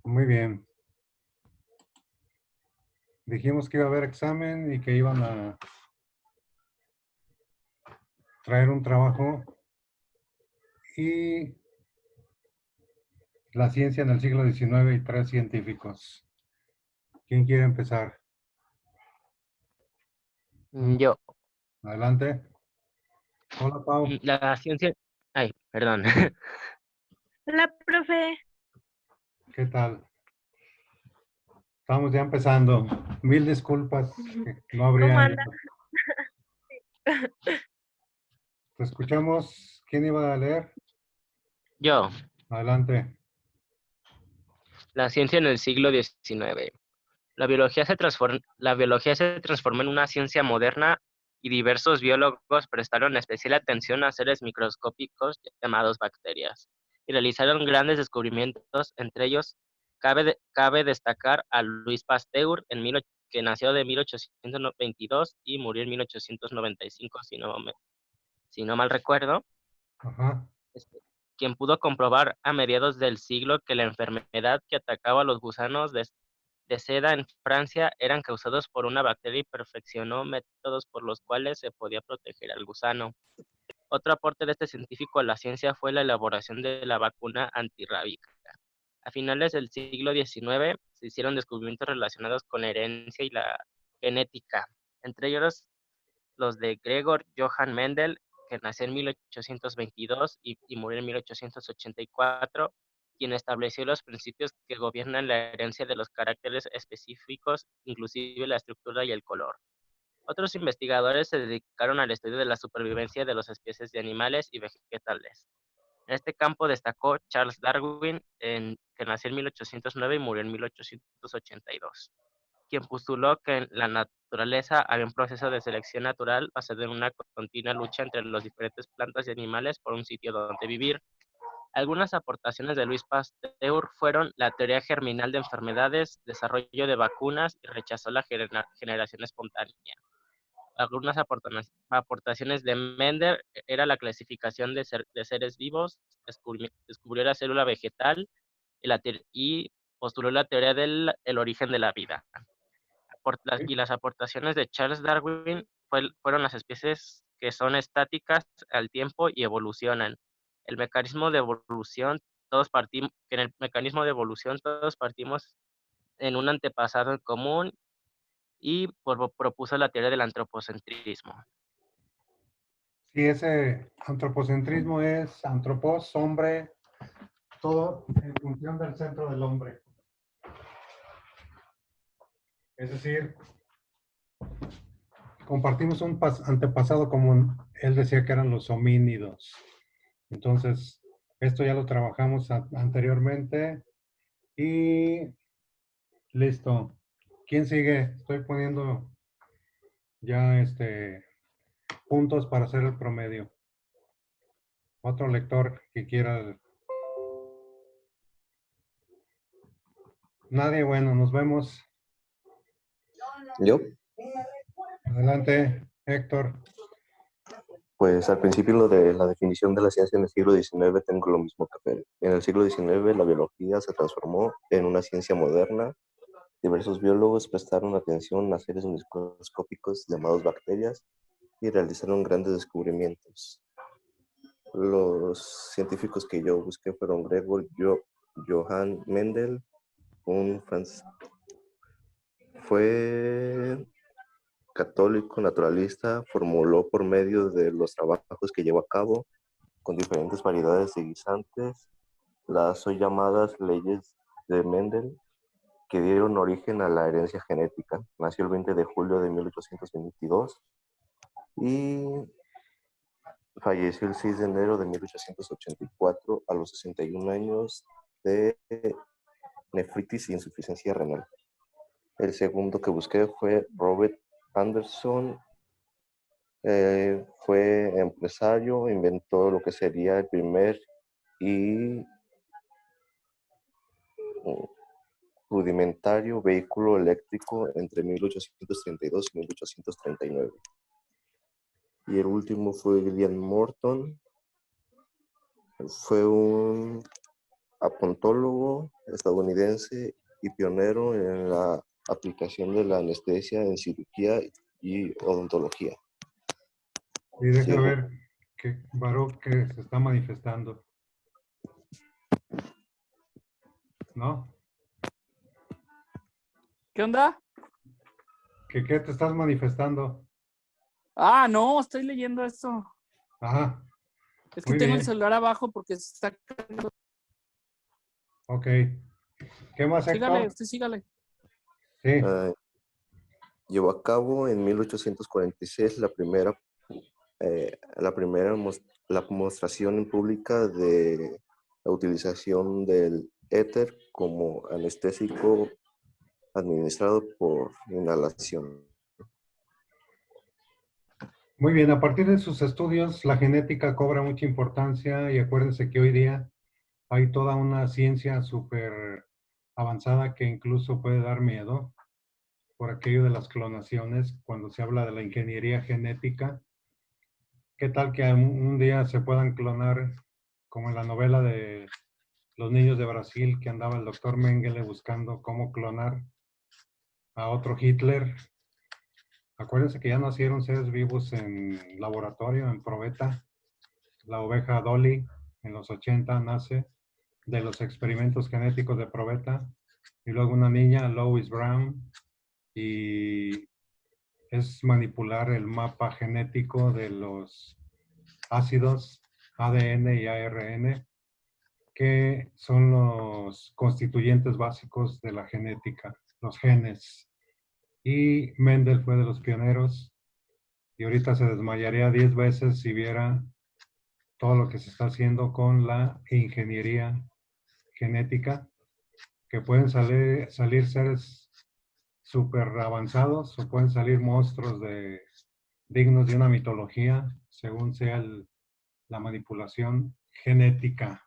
Muy bien. Dijimos que iba a haber examen y que iban a traer un trabajo y la ciencia en el siglo XIX y tres científicos. ¿Quién quiere empezar? Yo. Adelante. Hola, Pau. La ciencia. Ay, perdón. Hola, profe. ¿Qué tal? Estamos ya empezando. Mil disculpas que no ¿Cómo habría anda? ido. Te escuchamos. ¿Quién iba a leer? Yo. Adelante. La ciencia en el siglo XIX. La biología se transformó en una ciencia moderna y diversos biólogos prestaron especial atención a seres microscópicos llamados bacterias y realizaron grandes descubrimientos. Entre ellos, cabe destacar a Louis Pasteur, que nació de 1822 y murió en 1895, si no mal recuerdo. Ajá. este, Quien pudo comprobar a mediados del siglo que la enfermedad que atacaba a los gusanos de seda en Francia eran causados por una bacteria y perfeccionó métodos por los cuales se podía proteger al gusano. Otro aporte de este científico a la ciencia fue la elaboración de la vacuna antirrábica. A finales del siglo XIX se hicieron descubrimientos relacionados con la herencia y la genética, entre ellos los de Gregor Johann Mendel, que nació en 1822 y murió en 1884, quien estableció los principios que gobiernan la herencia de los caracteres específicos, inclusive la estructura y el color. Otros investigadores se dedicaron al estudio de la supervivencia de las especies de animales y vegetales. En este campo destacó Charles Darwin, que nació en 1809 y murió en 1882, quien postuló que en la naturaleza había un proceso de selección natural basado en una continua lucha entre las diferentes plantas y animales por un sitio donde vivir. Algunas aportaciones de Louis Pasteur fueron la teoría germinal de enfermedades, desarrollo de vacunas y rechazó la generación espontánea. Algunas aportaciones de Mendel era la clasificación de seres vivos, descubrió la célula vegetal y postuló la teoría del origen de la vida. Y las aportaciones de Charles Darwin fueron las especies que son estáticas al tiempo y evolucionan. El mecanismo de evolución, en el mecanismo de evolución todos partimos en un antepasado en común y propuso la teoría del antropocentrismo. Sí, ese antropocentrismo es antropos, hombre, todo en función del centro del hombre. Es decir, compartimos un antepasado común. Él decía que eran los homínidos. Entonces, esto ya lo trabajamos anteriormente y listo. ¿Quién sigue? Estoy poniendo ya puntos para hacer el promedio. Otro lector que quiera. Nadie, bueno, nos vemos. Yo, Adelante, Héctor. pues al principio lo de la definición de la ciencia en el siglo XIX tengo lo mismo que Fer. En el siglo XIX la biología se transformó en una ciencia moderna. Diversos biólogos prestaron atención a seres microscópicos llamados bacterias y realizaron grandes descubrimientos. Los científicos que yo busqué fueron Gregor Johann Mendel, un francés. Fue católico naturalista, formuló por medio de los trabajos que llevó a cabo con diferentes variedades de guisantes las hoy llamadas leyes de Mendel, que dieron origen a la herencia genética. Nació el 20 de julio de 1822 y falleció el 6 de enero de 1884 a los 61 años de nefritis e insuficiencia renal. El segundo que busqué fue Robert Anderson. Fue empresario, inventó lo que sería el primer y rudimentario vehículo eléctrico entre 1832 y 1839. Y el último fue William Morton. Fue un odontólogo estadounidense y pionero en la aplicación de la anestesia en cirugía y odontología. Y deja Sí. ver que Baruch que se está manifestando. ¿No? ¿Qué onda? ¿Qué te estás manifestando? Ah, no, estoy leyendo esto. Ajá, Es que muy tengo bien. el celular abajo porque se está cargando. Ok. ¿Qué más, Sígale, Héctor? usted sígale. Sí, Llevó a cabo en 1846 la demostración pública de la utilización del éter como anestésico administrado por inhalación. muy bien. A partir de sus estudios, la genética cobra mucha importancia y acuérdense que hoy día hay toda una ciencia súper avanzada que incluso puede dar miedo por aquello de las clonaciones, cuando se habla de la ingeniería genética. ¿Qué tal que un día se puedan clonar, como en la novela de Los niños de Brasil, que andaba el doctor Mengele buscando cómo clonar a otro Hitler? Acuérdense que ya nacieron seres vivos en laboratorio, en probeta. La oveja Dolly en los 80 nace de los experimentos genéticos de probeta. Y luego una niña, Lois Brown, y es manipular el mapa genético de los ácidos ADN y ARN, que son los constituyentes básicos de la genética, los genes. Y Mendel fue de los pioneros y ahorita se desmayaría 10 veces si viera todo lo que se está haciendo con la ingeniería genética, que pueden salir seres súper avanzados o pueden salir monstruos dignos de una mitología, según sea la manipulación genética.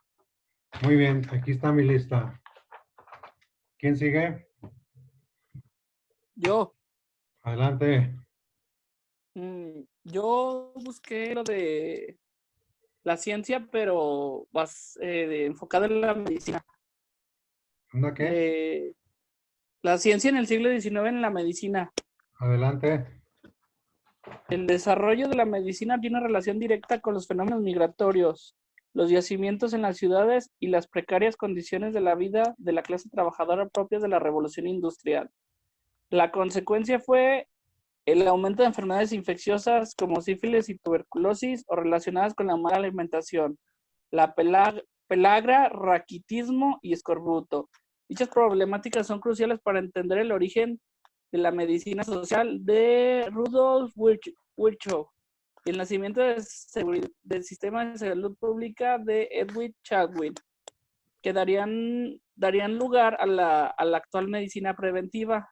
Muy bien, aquí está mi lista. ¿Quién sigue? Yo. Adelante. Yo busqué lo de la ciencia, pero enfocada en la medicina. ¿Una qué? La ciencia en el siglo XIX en la medicina. Adelante. El desarrollo de la medicina tiene relación directa con los fenómenos migratorios, los yacimientos en las ciudades y las precarias condiciones de la vida de la clase trabajadora propias de la revolución industrial. La consecuencia fue el aumento de enfermedades infecciosas como sífilis y tuberculosis o relacionadas con la mala alimentación, la pelagra, raquitismo y escorbuto. Dichas problemáticas son cruciales para entender el origen de la medicina social de Rudolf Virchow y el nacimiento del sistema de salud pública de Edwin Chadwick, que darían lugar a la actual medicina preventiva.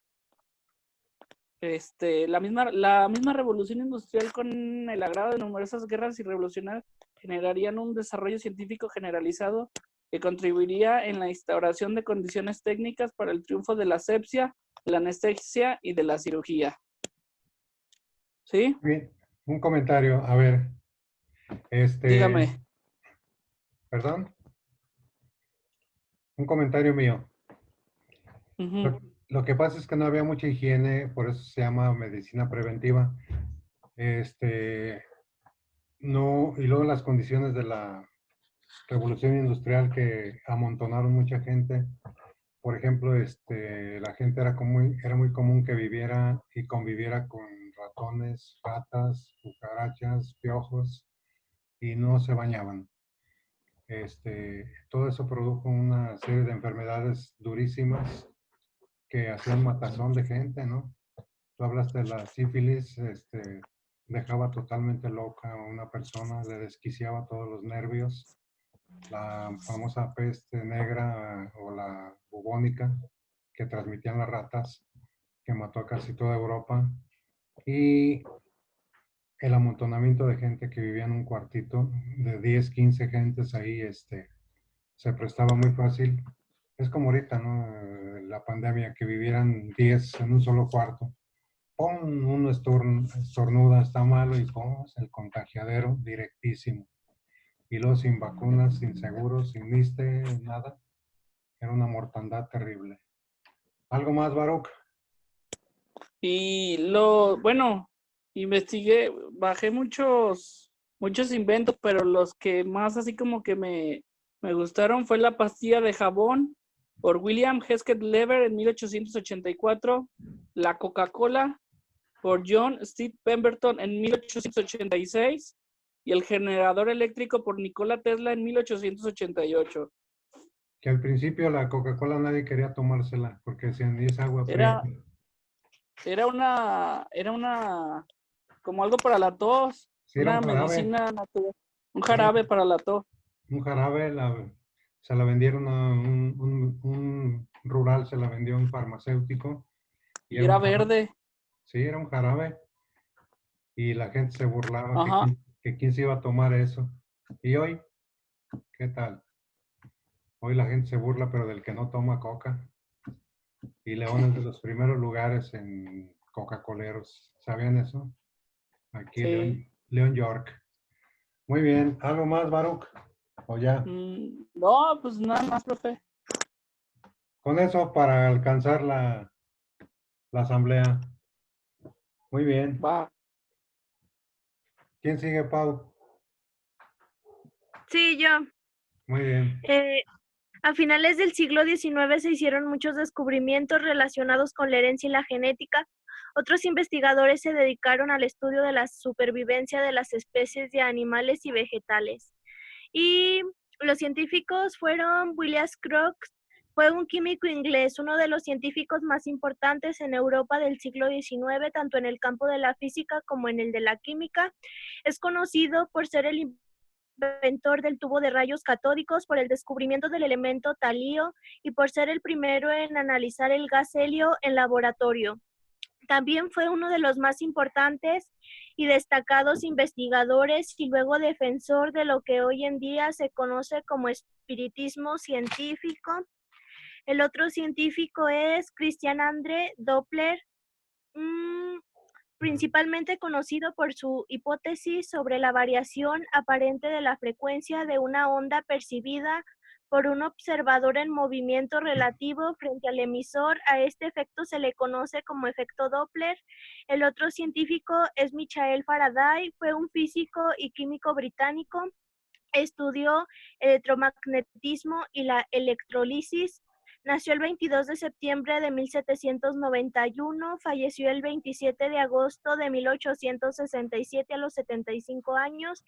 La misma revolución industrial, con el agrado de numerosas guerras y revoluciones, generarían un desarrollo científico generalizado que contribuiría en la instauración de condiciones técnicas para el triunfo de la asepsia, la anestesia y de la cirugía. ¿Sí? Bien, un comentario. A ver, Dígame. ¿Perdón? Un comentario mío. Uh-huh. Lo que pasa es que no había mucha higiene, por eso se llama medicina preventiva. No, y luego las condiciones de la revolución industrial que amontonaron mucha gente. Por ejemplo, la gente era muy común que viviera y conviviera con ratones, ratas, cucarachas, piojos, y no se bañaban. Todo eso produjo una serie de enfermedades durísimas que hacían matazón de gente, ¿no? Tú hablaste de la sífilis, dejaba totalmente loca a una persona, le desquiciaba todos los nervios. La famosa peste negra o la bubónica que transmitían las ratas, que mató a casi toda Europa. Y el amontonamiento de gente que vivía en un cuartito de 10, 15 gentes ahí, se prestaba muy fácil. Es como ahorita, ¿no? La pandemia, que vivieran 10 en un solo cuarto. ¡Pum! Uno estornuda, está malo y ¡pum! El contagiadero directísimo. Y luego sin vacunas, sin seguros, sin ISSSTE, nada. Era una mortandad terrible. ¿Algo más, Baruch? Y bueno, investigué, bajé muchos inventos, pero los que más así como que me gustaron fue la pastilla de jabón por William Hesketh Lever en 1884, la Coca-Cola por John Steve Pemberton en 1886 y el generador eléctrico por Nikola Tesla en 1888. Que al principio la Coca-Cola nadie quería tomársela porque decían, "Y es agua fría". Era una, como algo para la tos, Sí, era una un jarabe. medicina natural, un jarabe para la tos. Un jarabe, se la vendieron a un rural, se la vendió a un farmacéutico. Y era un jarabe. verde. Sí, era un jarabe. Y la gente se burlaba Ajá. que quién se iba a tomar eso. Y hoy, ¿qué tal? Hoy la gente se burla, pero del que no toma coca. Y León es de los primeros lugares en Coca-Coleros. ¿Sabían eso? Aquí, Sí. León York. Muy bien. ¿Algo más, Baruch? ¿O ya? No, pues nada más, profe. Con eso para alcanzar la asamblea. Muy bien. Va. ¿Quién sigue, Pau? Sí, yo. Muy bien. A finales del siglo XIX se hicieron muchos descubrimientos relacionados con la herencia y la genética. Otros investigadores se dedicaron al estudio de la supervivencia de las especies de animales y vegetales. Y los científicos fueron William Crookes, fue un químico inglés, uno de los científicos más importantes en Europa del siglo XIX, tanto en el campo de la física como en el de la química. Es conocido por ser el inventor del tubo de rayos catódicos, por el descubrimiento del elemento talio y por ser el primero en analizar el gas helio en laboratorio. También fue uno de los más importantes y destacados investigadores y luego defensor de lo que hoy en día se conoce como espiritismo científico. El otro científico es Christian André Doppler, principalmente conocido por su hipótesis sobre la variación aparente de la frecuencia de una onda percibida por un observador en movimiento relativo frente al emisor. A este efecto se le conoce como efecto Doppler. El otro científico es Michael Faraday, fue un físico y químico británico. Estudió electromagnetismo y la electrólisis. Nació el 22 de septiembre de 1791, falleció el 27 de agosto de 1867 a los 75 años.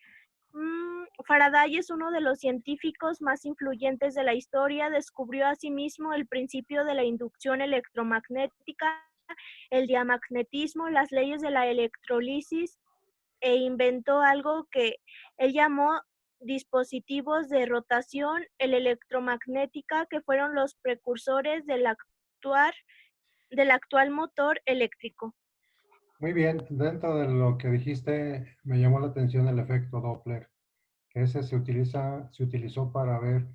Faraday es uno de los científicos más influyentes de la historia. Descubrió asimismo el principio de la inducción electromagnética, el diamagnetismo, las leyes de la electrólisis e inventó algo que él llamó dispositivos de rotación electromagnética, que fueron los precursores del actual motor eléctrico. Muy bien. Dentro de lo que dijiste, me llamó la atención el efecto Doppler. Ese se utilizó para ver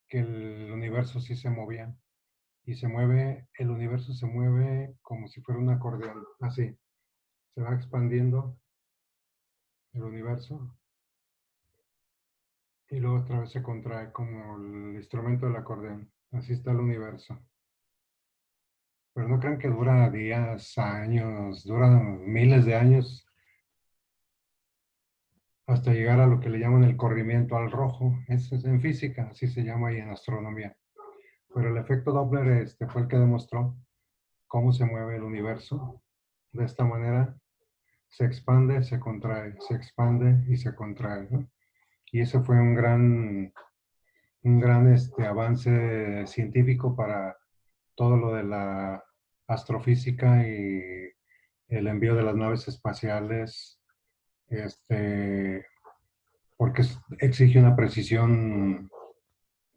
que el universo sí se movía. Y el universo se mueve como si fuera un acordeón. Así. Se va expandiendo el universo. Y luego otra vez se contrae como el instrumento del acordeón. Así está el universo. Pero no crean que dura días, años, dura miles de años hasta llegar a lo que le llaman el corrimiento al rojo. Eso es en física, así se llama ahí en astronomía. Pero el efecto Doppler fue el que demostró cómo se mueve el universo. De esta manera se expande, se contrae, se expande y se contrae, ¿no? Y ese fue un gran avance científico para todo lo de la astrofísica y el envío de las naves espaciales, porque exige una precisión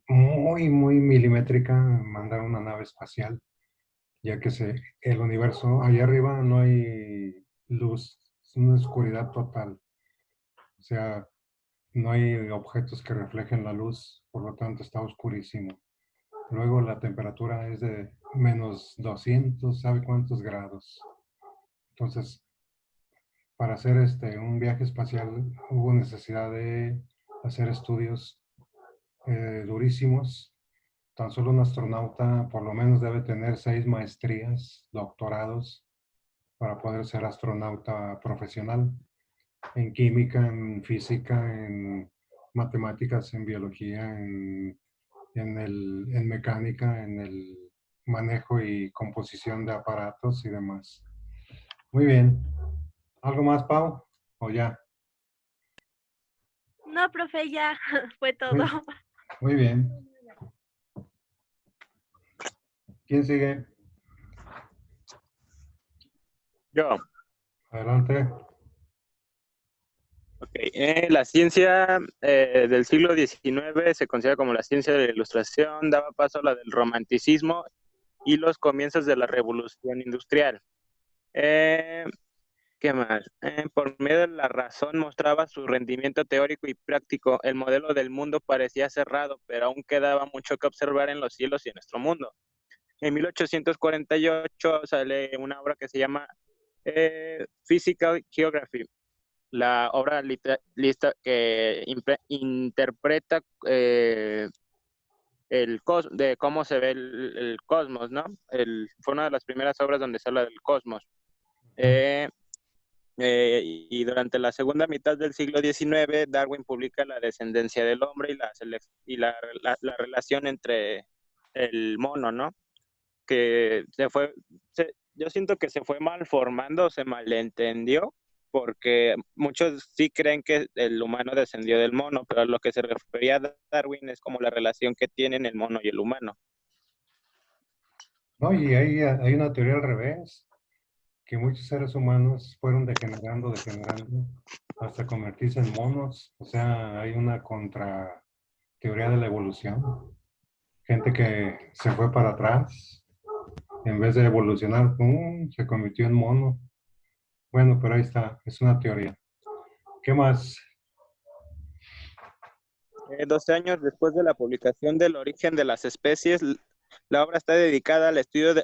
muy, muy milimétrica mandar una nave espacial, ya que el universo, allá arriba no hay luz, es una oscuridad total. O sea, no hay objetos que reflejen la luz, por lo tanto está oscurísimo. Luego la temperatura es de menos 200, ¿sabe cuántos grados? Entonces, para hacer un viaje espacial hubo necesidad de hacer estudios durísimos tan solo un astronauta por lo menos debe tener 6 maestrías, doctorados, para poder ser astronauta profesional en química, en física, en matemáticas, en biología, en mecánica, en el manejo y composición de aparatos y demás. Muy bien. ¿Algo más, Pau? ¿O ya? No, profe, ya fue todo. Muy, muy bien. ¿Quién sigue? Yo. Adelante. Ok, la ciencia del siglo XIX se considera como la ciencia de la Ilustración, daba paso a la del Romanticismo y los comienzos de la Revolución Industrial. ¿Qué más? Por medio de la razón mostraba su rendimiento teórico y práctico. El modelo del mundo parecía cerrado, pero aún quedaba mucho que observar en los cielos y en nuestro mundo. En 1848 sale una obra que se llama Physical Geography, la obra que interpreta de cómo se ve el cosmos, ¿no? Fue una de las primeras obras donde se habla del cosmos. Y durante la segunda mitad del siglo XIX, Darwin publica La descendencia del hombre y la relación entre el mono, ¿no? Que yo siento que se fue mal formando, se malentendió, porque muchos sí creen que el humano descendió del mono, pero a lo que se refería Darwin es como la relación que tienen el mono y el humano. No, y hay una teoría al revés, que muchos seres humanos fueron degenerando, hasta convertirse en monos. O sea, hay una contra teoría de la evolución. Gente que se fue para atrás, en vez de evolucionar, ¡pum!, se convirtió en mono. Bueno, pero ahí está, es una teoría. ¿Qué más? 12 años después de la publicación del origen de las especies, la obra está dedicada al estudio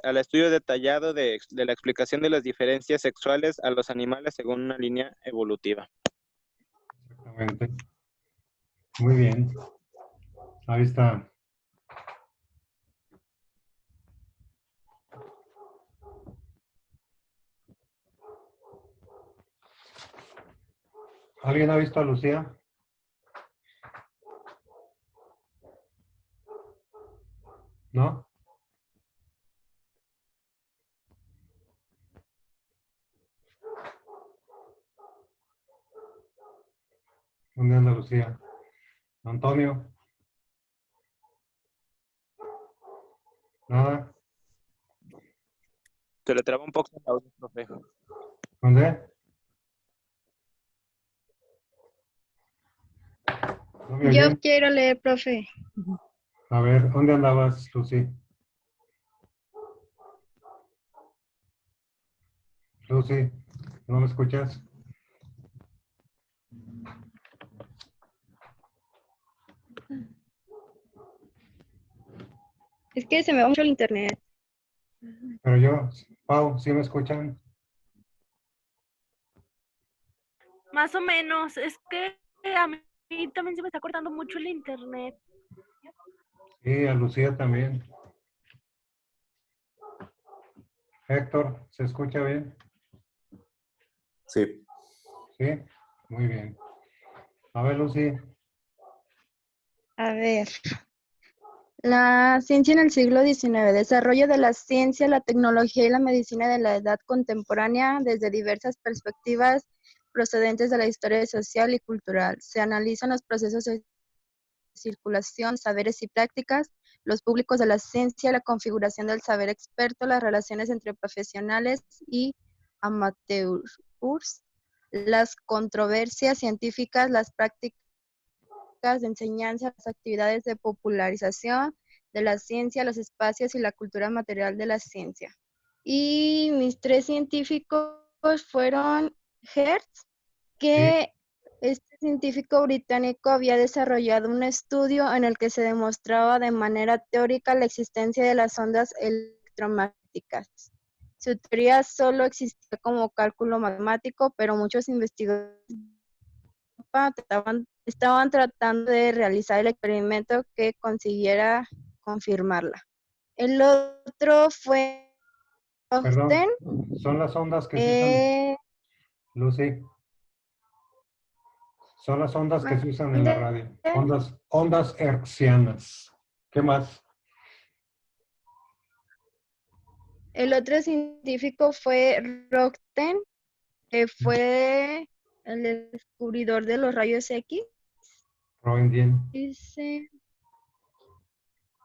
detallado de la explicación de las diferencias sexuales a los animales según una línea evolutiva. Exactamente. Muy bien. Ahí está. ¿Alguien ha visto a Lucía? ¿No? ¿Dónde anda Lucía? ¿Antonio? ¿Nada? Se le traba un poco el audio, profe. ¿Dónde? ¿No me Yo oyen? quiero leer, profe. A ver, ¿dónde andabas, Lucy? Lucy, ¿no me escuchas? Es que se me va mucho el internet. Pero yo, Pau, ¿sí me escuchan? Más o menos, es que a mí también se me está cortando mucho el internet. Sí, a Lucía también. Héctor, ¿se escucha bien? Sí. Sí, muy bien. A ver, Lucy. A ver. La ciencia en el siglo XIX. Desarrollo de la ciencia, la tecnología y la medicina de la edad contemporánea desde diversas perspectivas procedentes de la historia social y cultural. Se analizan los procesos de circulación, saberes y prácticas, los públicos de la ciencia, la configuración del saber experto, las relaciones entre profesionales y amateurs, las controversias científicas, las prácticas de enseñanza, las actividades de popularización de la ciencia, los espacios y la cultura material de la ciencia. Y mis 3 científicos fueron Hertz, que este científico británico había desarrollado un estudio en el que se demostraba de manera teórica la existencia de las ondas electromagnéticas. Su teoría solo existía como cálculo matemático, pero muchos investigadores estaban tratando de realizar el experimento que consiguiera confirmarla. El otro fue Perdón, Rosten. son las ondas que se usan, Lucy, son las ondas que se usan en la radio. Ondas hertzianas. ¿Qué más? El otro científico fue Rosten, que fue el descubridor de los rayos X. Roentgen. Dice,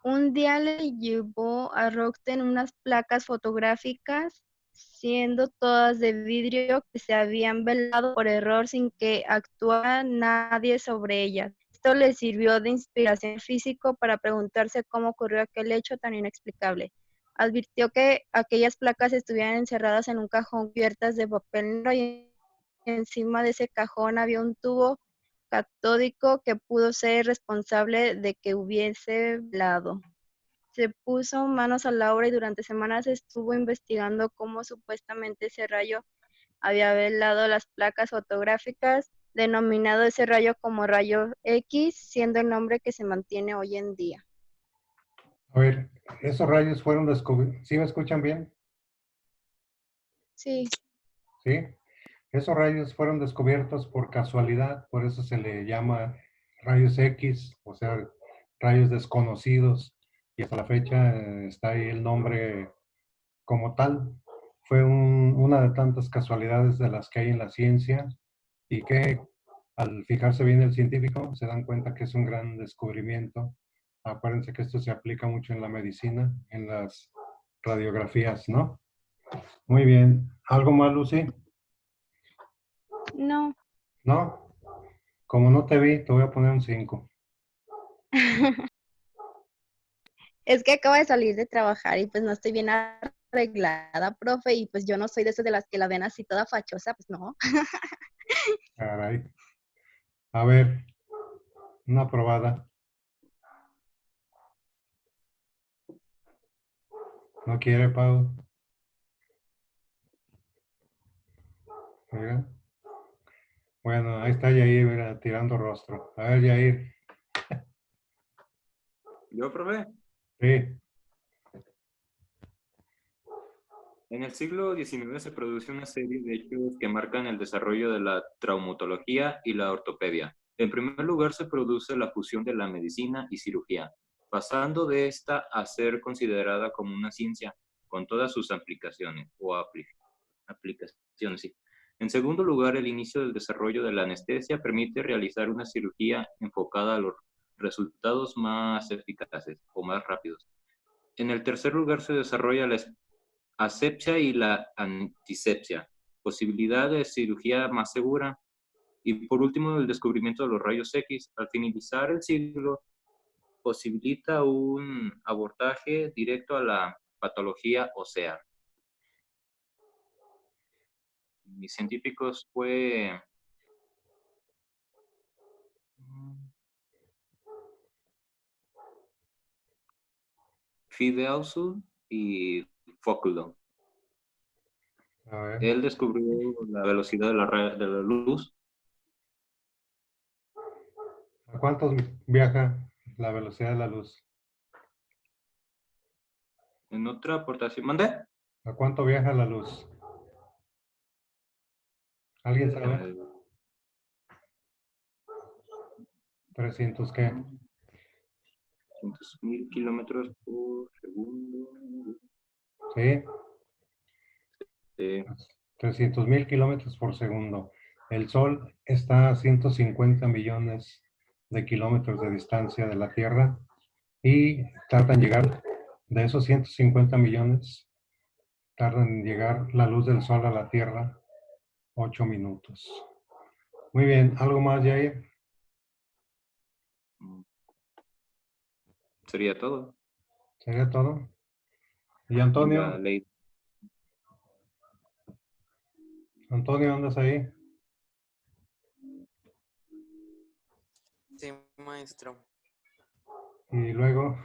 un día le llevó a Rosten unas placas fotográficas, siendo todas de vidrio, que se habían velado por error sin que actuara nadie sobre ellas. Esto le sirvió de inspiración físico para preguntarse cómo ocurrió aquel hecho tan inexplicable. Advirtió que aquellas placas estuvieran encerradas en un cajón cubiertas de papel negro y encima de ese cajón había un tubo catódico que pudo ser responsable de que hubiese velado. Se puso manos a la obra y durante semanas estuvo investigando cómo supuestamente ese rayo había velado las placas fotográficas, denominado ese rayo como rayo X, siendo el nombre que se mantiene hoy en día. A ver, esos rayos fueron descubiertos. ¿Sí me escuchan bien? Sí. Sí. Esos rayos fueron descubiertos por casualidad, por eso se le llama rayos X, o sea, rayos desconocidos, y hasta la fecha está ahí el nombre como tal. Fue una de tantas casualidades de las que hay en la ciencia y que al fijarse bien el científico se dan cuenta que es un gran descubrimiento. Acuérdense que esto se aplica mucho en la medicina, en las radiografías, ¿no? Muy bien. ¿Algo más, Lucy? No. ¿No? Como no te vi, te voy a poner un 5. Es que acabo de salir de trabajar y pues no estoy bien arreglada, profe, y pues yo no soy de esas de las que la ven así toda fachosa, pues no. Caray. A ver, una probada. ¿No quiere, Pau? Mira. Bueno, ahí está Yair, mira, tirando rostro. A ver, Yair. ¿Yo, profe? Sí. En el siglo XIX se produce una serie de hechos que marcan el desarrollo de la traumatología y la ortopedia. En primer lugar, se produce la fusión de la medicina y cirugía, pasando de esta a ser considerada como una ciencia con todas sus aplicaciones o aplicaciones. Sí. En segundo lugar, el inicio del desarrollo de la anestesia permite realizar una cirugía enfocada a los resultados más eficaces o más rápidos. En el tercer lugar, se desarrolla la asepsia y la antisepsia, posibilidad de cirugía más segura. Y por último, el descubrimiento de los rayos X. Al finalizar el siglo, posibilita un abordaje directo a la patología ósea. Mis científicos fue Fidelson y Foucault. A ver. Él descubrió la velocidad de la luz. ¿A cuántos viaja la velocidad de la luz? En otra aportación, ¿mandé? ¿A cuánto viaja la luz? ¿Alguien sabe? 300, ¿qué? 300,000 kilómetros por segundo. Sí. Sí. 300,000 kilómetros por segundo. El Sol está a 150 millones de kilómetros de distancia de la Tierra y tarda en llegar, de esos 150 millones, tarda en llegar la luz del Sol a la Tierra 8 minutos. Muy bien, ¿algo más, Jair? Sería todo. ¿Sería todo? ¿Y La Antonio? ley. Antonio, ¿andas ahí? Sí, maestro. Y luego,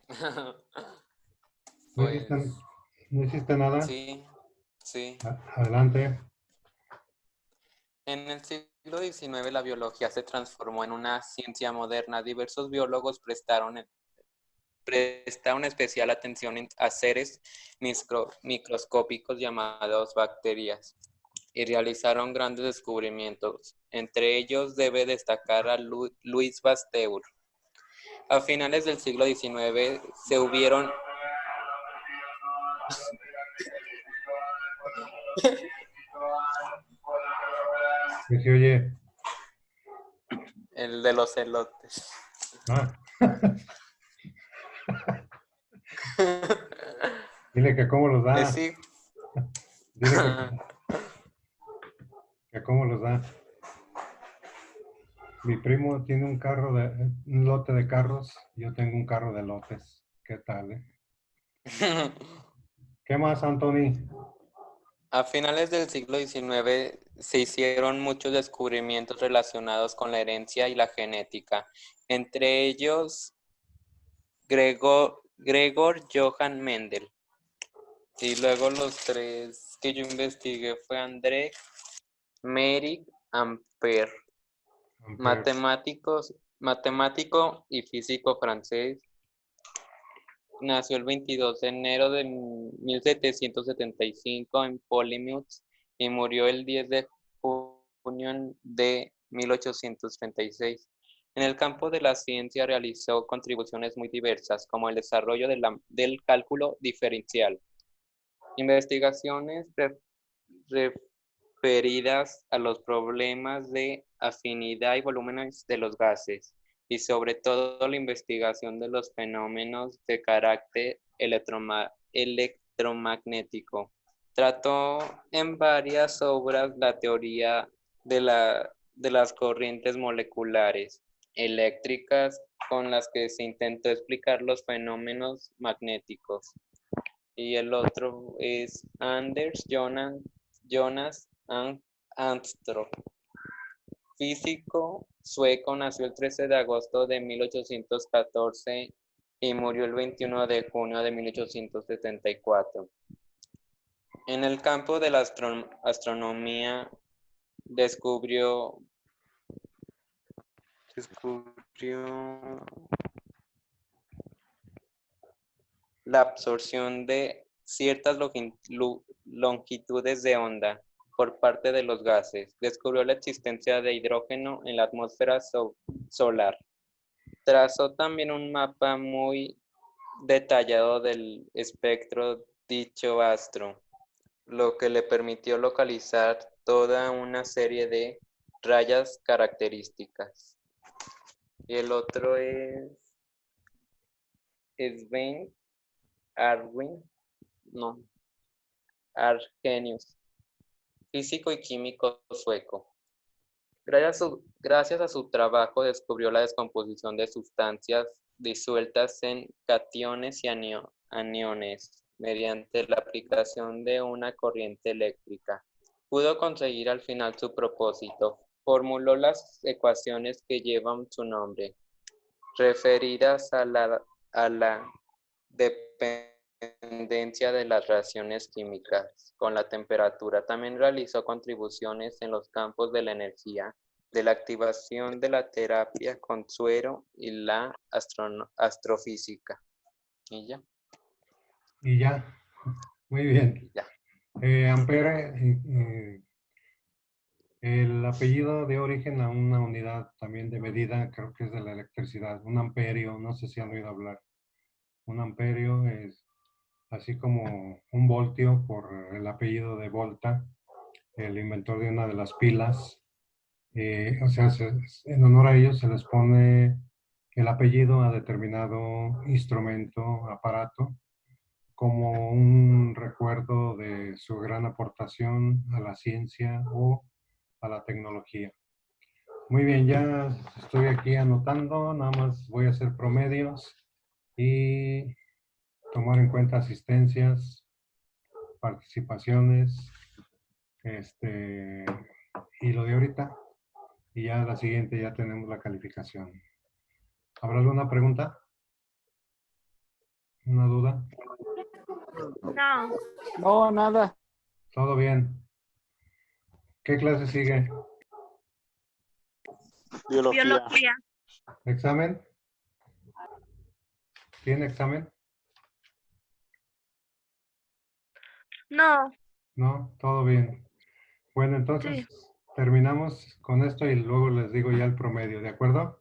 ¿no Pues hiciste nada? sí, sí. Adelante. En el siglo XIX la biología se transformó en una ciencia moderna. Diversos biólogos prestaron presta una especial atención a seres microscópicos llamados bacterias y realizaron grandes descubrimientos. Entre ellos debe destacar a Louis Pasteur. A finales del siglo XIX se hubieron ¿Qué se oye? el de los elotes. Ah. Dile que cómo los da. Sí. Dile que cómo los da. Mi primo tiene un lote de carros. Yo tengo un carro de lotes. ¿Qué tal, ¿Qué más, Anthony? A finales del siglo XIX se hicieron muchos descubrimientos relacionados con la herencia y la genética. Entre ellos, Gregor Johann Mendel. Y luego los tres que yo investigué fue André Merrick Ampère, matemático y físico francés. Nació el 22 de enero de 1775 en Plymouth y murió el 10 de junio de 1836. En el campo de la ciencia realizó contribuciones muy diversas, como el desarrollo del cálculo diferencial, investigaciones referidas a los problemas de afinidad y volúmenes de los gases, y sobre todo la investigación de los fenómenos de carácter electromagnético. Trató en varias obras la teoría de las corrientes moleculares eléctricas con las que se intentó explicar los fenómenos magnéticos. Y el otro es Anders Jonas Armstrong, físico sueco, nació el 13 de agosto de 1814 y murió el 21 de junio de 1874. En el campo de la astronomía descubrió la absorción de ciertas longitudes de onda por parte de los gases. Descubrió la existencia de hidrógeno en la atmósfera solar. Trazó también un mapa muy detallado del espectro dicho astro, lo que le permitió localizar toda una serie de rayas características. Y el otro es Sven Arrhenius, físico y químico sueco. Gracias a su trabajo descubrió la descomposición de sustancias disueltas en cationes y aniones mediante la aplicación de una corriente eléctrica. Pudo conseguir al final su propósito. Formuló las ecuaciones que llevan su nombre, referidas a la dependencia de las reacciones químicas con la temperatura. También realizó contribuciones en los campos de la energía, de la activación de la terapia con suero y la astrofísica. Y ya. Y ya. Muy bien. Ya. Ampere, el apellido de origen a una unidad también de medida, creo que es de la electricidad. Un amperio, no sé si han oído hablar. Un amperio es así como un voltio por el apellido de Volta, el inventor de una de las pilas. O sea, en honor a ellos se les pone el apellido a determinado instrumento, aparato, como un recuerdo de su gran aportación a la ciencia o a la tecnología. Muy bien, ya estoy aquí anotando, nada más voy a hacer promedios y tomar en cuenta asistencias, participaciones, y lo de ahorita, y ya la siguiente ya tenemos la calificación. ¿Habrá alguna pregunta? ¿Una duda? No. No, nada. ¿Todo bien? ¿Qué clase sigue? Biología. ¿Examen? ¿Tiene examen? No, No, todo bien. Bueno, entonces terminamos con esto y luego les digo ya el promedio, ¿de acuerdo?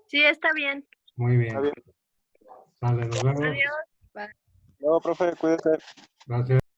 sí, está bien. Muy bien. Está bien. Sale, nos vemos. Adiós. No, profe, cuídate. Gracias.